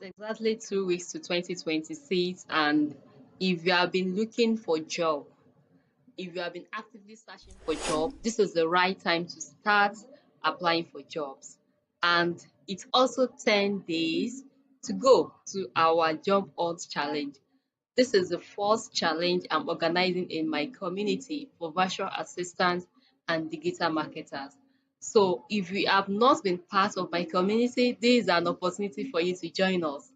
Exactly 2 weeks to 2026, and if you have been looking for job, if you have been actively searching for job, this is the right time to start applying for jobs. And it's also 10 days to go to our job hunt challenge. This is the first challenge I'm organizing in my community for virtual assistants and digital marketers. So if you have not been part of my community, this is an opportunity for you to join us.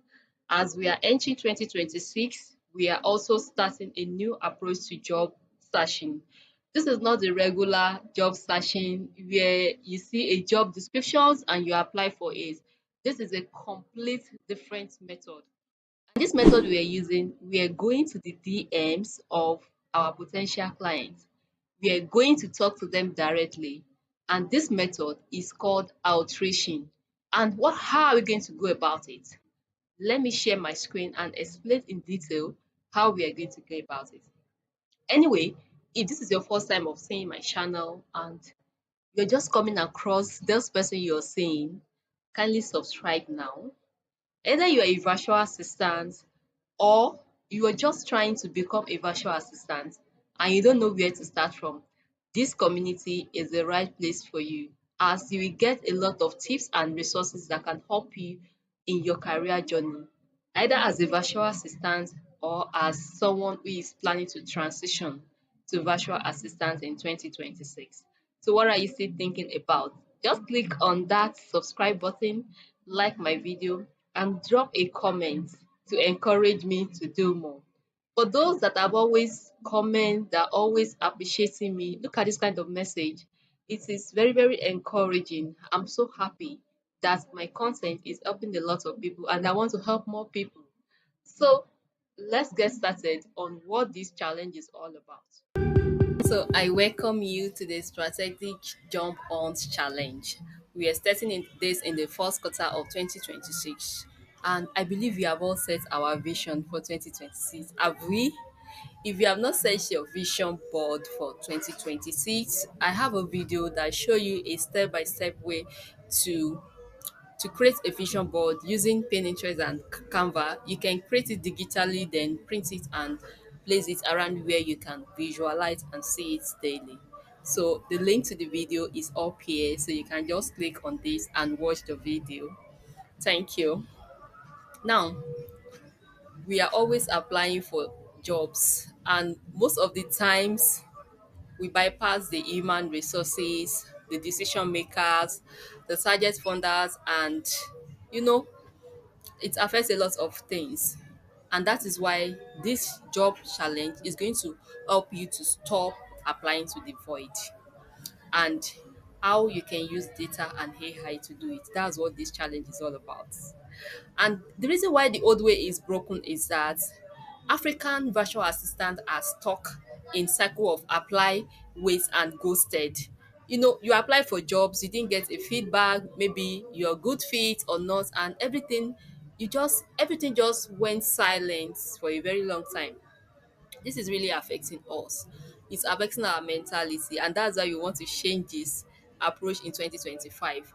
As we are entering 2026, we are also starting a new approach to job searching. This is not the regular job searching where you see a job descriptions and you apply for it. This is a complete different method. And this method we are using, we are going to the DMs of our potential clients. We are going to talk to them directly. And this method is called outreaching. And how are we going to go about it? Let me share my screen and explain in detail how we are going to go about it. Anyway, if this is your first time of seeing my channel and you're just coming across this person you're seeing, kindly subscribe now. Either you are a virtual assistant or you are just trying to become a virtual assistant and you don't know where to start from, this community is the right place for you, as you will get a lot of tips and resources that can help you in your career journey, either as a virtual assistant or as someone who is planning to transition to virtual assistant in 2026. So what are you still thinking about? Just click on that subscribe button, like my video, and drop a comment to encourage me to do more. For those that have always comment, that are always appreciating me, look at this kind of message. It is very, very encouraging. I'm so happy that my content is helping a lot of people and I want to help more people. So let's get started on what this challenge is all about. So I welcome you to the Strategic Jump Hunt Challenge. We are starting this in the first quarter of 2026, and I believe we have all set our vision for 2026. Have we? If you have not set your vision board for 2026, I have a video that show you a step-by-step way to create a vision board using Pinterest and Canva. You can create it digitally, then print it and place it around where you can visualize and see it daily. So the link to the video is up here, so you can just click on this and watch the video. Thank you. Now, we are always applying for jobs, and most of the times we bypass the human resources, the decision makers, the target funders, and you know it affects a lot of things. And that is why this job challenge is going to help you to stop applying to the void, and how you can use data and AI to do it. That's what this challenge is all about. And the reason why the old way is broken is that African virtual assistants are stuck in cycle of apply, wait, and ghosted. You apply for jobs, you didn't get a feedback, maybe you're a good fit or not, and everything just went silent for a very long time. This is really affecting us. It's affecting our mentality, and that's why we want to change this approach in 2025.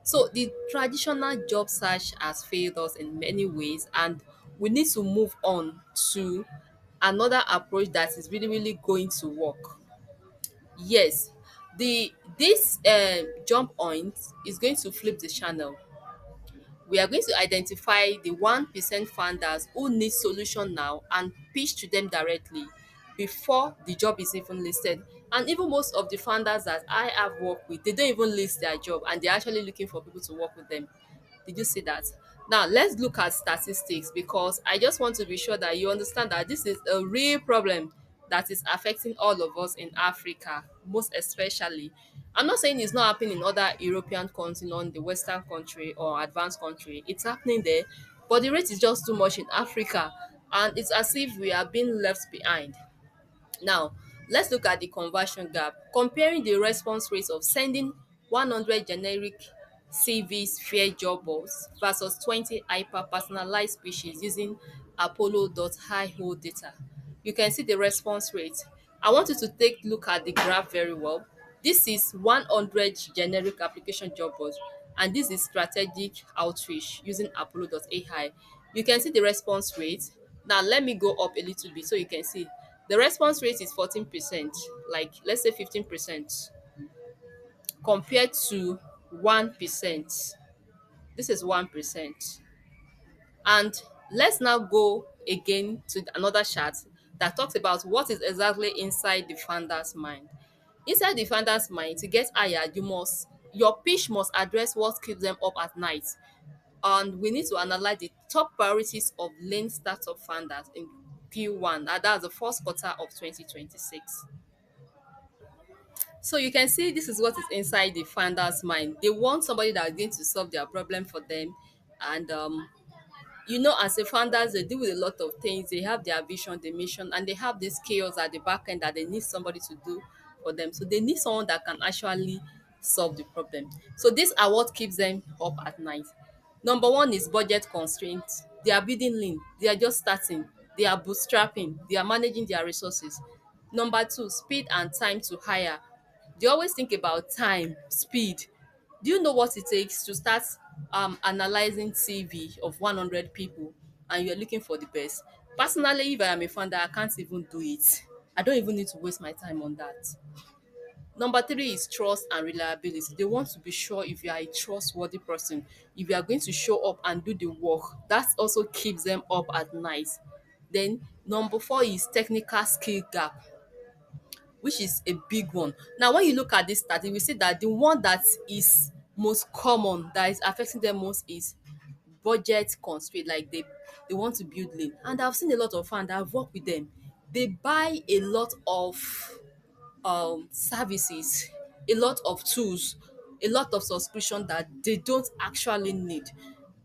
So the traditional job search has failed us in many ways, and we need to move on to another approach that is really, really going to work. Yes, the this jump point is going to flip the channel. We are going to identify the 1% founders who need solution now and pitch to them directly before the job is even listed. And even most of the founders that I have worked with, they don't even list their job and they're actually looking for people to work with them. Did you see that? Now let's look at statistics, because I just want to be sure that you understand that this is a real problem that is affecting all of us in Africa, most especially. I'm not saying it's not happening in other European countries, in the Western country or advanced country. It's happening there, but the rate is just too much in Africa, and it's as if we are being left behind. Now, let's look at the conversion gap. Comparing the response rates of sending 100 generic CVs fair job boards versus 20 hyper-personalized species using Apollo.io data. You can see the response rate. I want you to take a look at the graph very well. This is 100 generic application job boards And this is strategic outreach using Apollo.ai. You can see the response rate. Now let me go up a little bit so you can see the response rate is 14%, like let's say 15% compared to 1%. This is 1%. And let's now go again to another chart that talks about what is exactly inside the founder's mind. Inside the founder's mind, to get hired, your pitch must address what keeps them up at night. And we need to analyze the top priorities of lean startup founders in Q1, and that's the first quarter of 2026. So you can see this is what is inside the founder's mind. They want somebody that is going to solve their problem for them. And as a founders, they deal with a lot of things. They have their vision, their mission, and they have this chaos at the back end that they need somebody to do for them. So they need someone that can actually solve the problem. So these are what keeps them up at night. Number one is budget constraints. They are building lean. They are just starting. They are bootstrapping. They are managing their resources. Number two, speed and time to hire. They always think about time, speed. Do you know what it takes to start analyzing CV of 100 people and you're looking for the best? Personally, if I am a founder, I can't even do it. I don't even need to waste my time on that. Number three is trust and reliability. They want to be sure if you are a trustworthy person, if you are going to show up and do the work. That also keeps them up at night. Then number four is technical skill gap, which is a big one. Now, when you look at this study, we see that the one that is most common, that is affecting them most, is budget constraint. Like they want to build lean. And I've seen a lot of fans that I've worked with them. They buy a lot of services, a lot of tools, a lot of subscription that they don't actually need,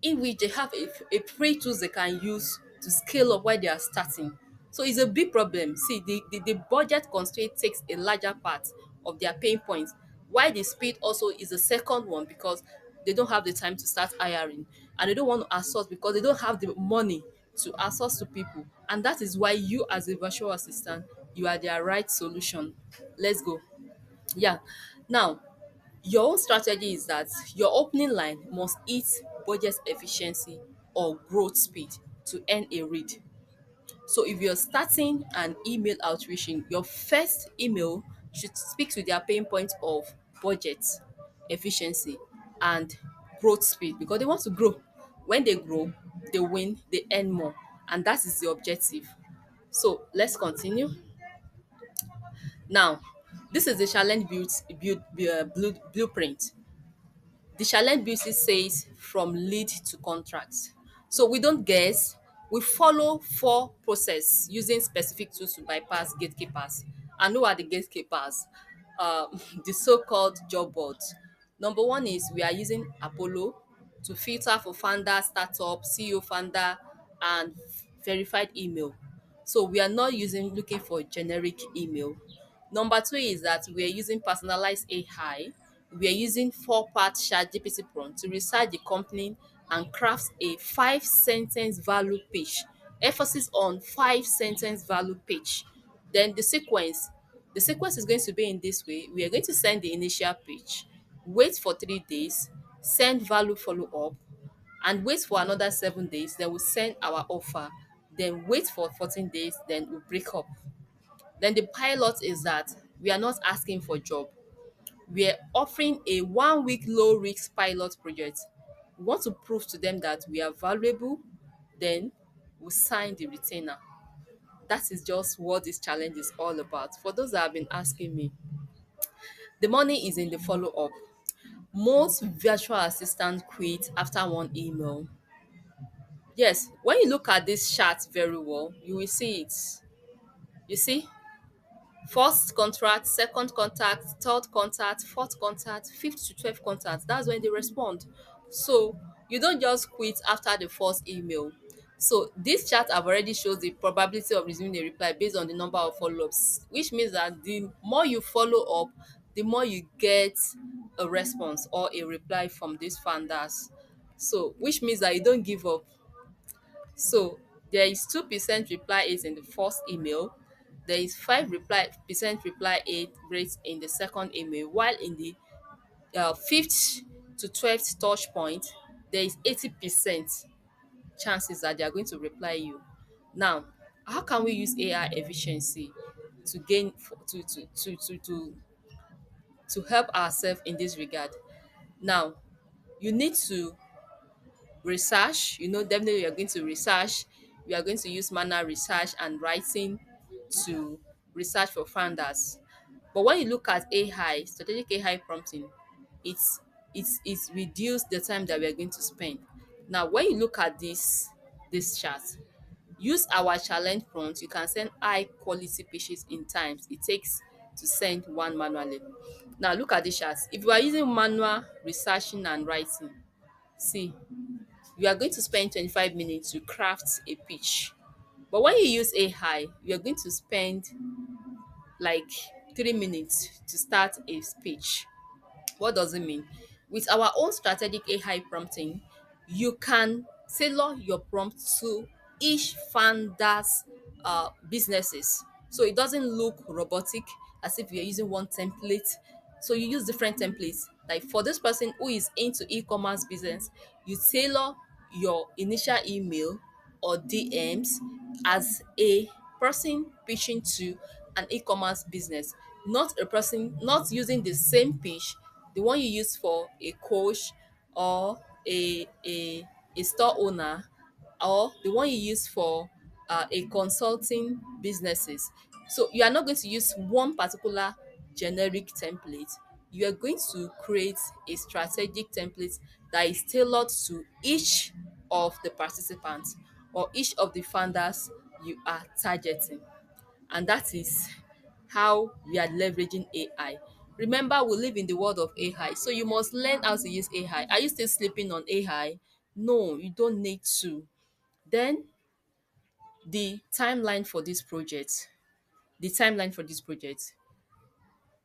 in which they have a free tools they can use to scale up while they are starting. So it's a big problem. See, the budget constraint takes a larger part of their pain points, while the speed also is the second one, because they don't have the time to start hiring, and they don't want to outsource because they don't have the money to outsource to people. And that is why you, as a virtual assistant, you are their right solution. Let's go. Yeah. Now, your own strategy is that your opening line must hit budget efficiency or growth speed to earn a read. So if you're starting an email outreaching, your first email should speak to their pain point of budget, efficiency, and growth speed, because they want to grow. When they grow, they win, they earn more, and that is the objective. So let's continue. Now, this is the challenge blueprint. The challenge beauty says from lead to contract. So we don't guess, we follow four process using specific tools to bypass gatekeepers. And who are the gatekeepers? The so-called job boards. Number one is we are using Apollo to filter for founder, startup, CEO founder, and verified email. So we are not looking for generic email. Number two is that we are using personalized AI. We are using four-part ChatGPT prompt to research the company and craft a five-sentence value pitch. Emphasis on five-sentence value pitch. Then the sequence is going to be in this way. We are going to send the initial pitch, wait for 3 days, send value follow-up, and wait for another 7 days. Then we'll send our offer. Then wait for 14 days. Then we'll break up. Then the pilot is that we are not asking for job. We are offering a 1 week low risk pilot project. We want to prove to them that we are valuable. Then we sign the retainer. That is just what this challenge is all about. For those that have been asking me, the money is in the follow up. Most virtual assistants quit after one email. Yes, when you look at this chart very well, you will see it. You see, first contract, second contact, third contact, fourth contact, fifth to 12th contact. That's when they respond. So you don't just quit after the first email. So this chart have already shows the probability of receiving a reply based on the number of follow-ups, which means that the more you follow up, the more you get a response or a reply from these funders. So which means that you don't give up. So there is 2% reply rate in the first email. There is 5% reply rate in the second email, while in the fifth to 12th touch point, there is 80% chances that they are going to reply you. Now, how can we use AI efficiency to gain to help ourselves in this regard? Now, you need to research. Definitely you're going to research. We are going to use manual research and writing to research for founders. But when you look at AI, strategic AI prompting, it's it's reduced the time that we are going to spend. Now, when you look at this chart, use our challenge prompt. You can send high quality pitches in times it takes to send one manually. Now, look at the charts. If you are using manual researching and writing, see, you are going to spend 25 minutes to craft a pitch. But when you use AI, you are going to spend like 3 minutes to start a speech. What does it mean? With our own strategic AI prompting, you can tailor your prompt to each founder's businesses. So it doesn't look robotic as if you're using one template. So you use different templates. Like for this person who is into e-commerce business, you tailor your initial email or DMs as a person pitching to an e-commerce business, not a person, not using the same pitch, the one you use for a coach or a store owner, or the one you use for a consulting businesses. So you are not going to use one particular generic template. You are going to create a strategic template that is tailored to each of the participants or each of the founders you are targeting. And that is how we are leveraging AI. Remember, we live in the world of AI, so you must learn how to use AI. Are you still sleeping on AI? No, you don't need to. Then the timeline for this project. The timeline for this project.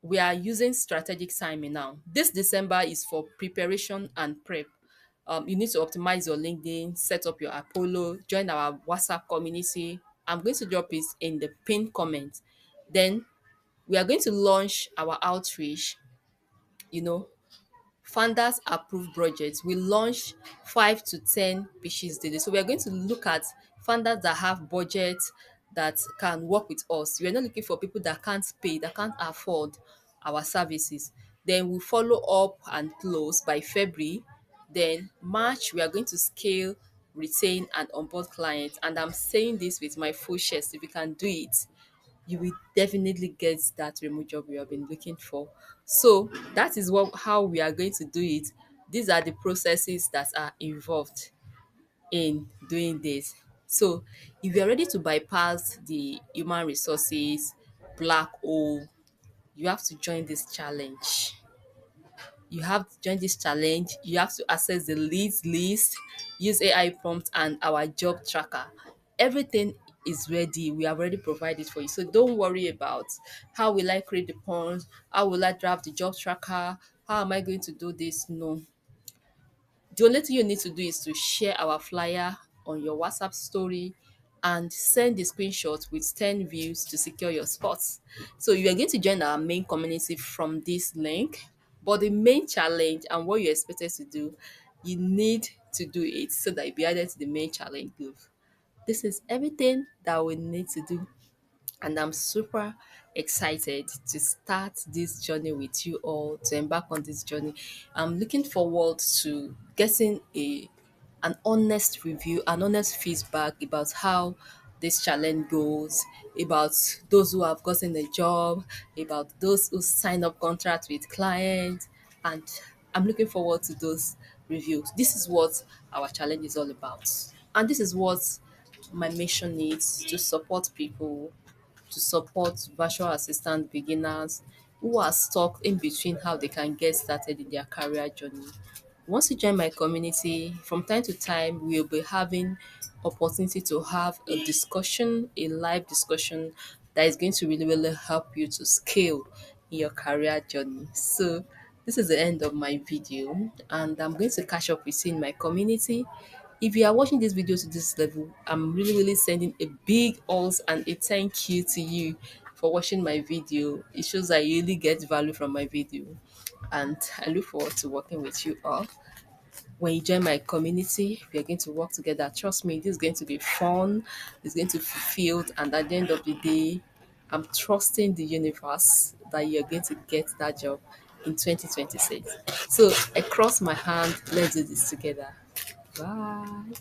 We are using strategic timing now. This December is for preparation and prep. You need to optimize your LinkedIn, set up your Apollo, join our WhatsApp community. I'm going to drop it in the pinned comment. Then we are going to launch our outreach, you know, funders approved projects. We launch 5 to 10 pitches daily. So we are going to look at funders that have budgets that can work with us. We are not looking for people that can't pay, that can't afford our services. Then we follow up and close by February. Then March, we are going to scale, retain, and onboard clients. And I'm saying this with my full chest. If you can do it, you will definitely get that remote job you have been looking for. So that is what how we are going to do it. These are the processes that are involved in doing this. So if you're ready to bypass the human resources black hole, you have to join this challenge. You have to join this challenge. You have to access the leads list, use AI prompt and our job tracker. Everything is ready. We have already provided for you. So don't worry about how will I create the prompt, how will I draft the job tracker, how am I going to do this? No. The only thing you need to do is to share our flyer on your WhatsApp story and send the screenshot with 10 views to secure your spots. So you are going to join our main community from this link. But the main challenge and what you're expected to do, you need to do it so that you be added to the main challenge group. This is everything that we need to do, and I'm super excited to start this journey with you all, to embark on this journey. I'm looking forward to getting a an honest review, an honest feedback about how this challenge goes, about those who have gotten a job, about those who sign up contracts with clients, and I'm looking forward to those reviews. This is what our challenge is all about. And this is what my mission is, to support people, to support virtual assistant beginners who are stuck in between how they can get started in their career journey. Once you join my community, from time to time, we'll be having opportunity to have a discussion, a live discussion that is going to really, really help you to scale in your career journey. So this is the end of my video, and I'm going to catch up with you in my community. If you are watching this video to this level, I'm really, really sending a big us and a thank you to you. for watching my video. It shows I really get value from my video. And I look forward to working with you all. When you join my community, we are going to work together. Trust me, this is going to be fun. It's going to be fulfilled. And at the end of the day, I'm trusting the universe that you're going to get that job in 2026. So I cross my hand. Let's do this together. Bye.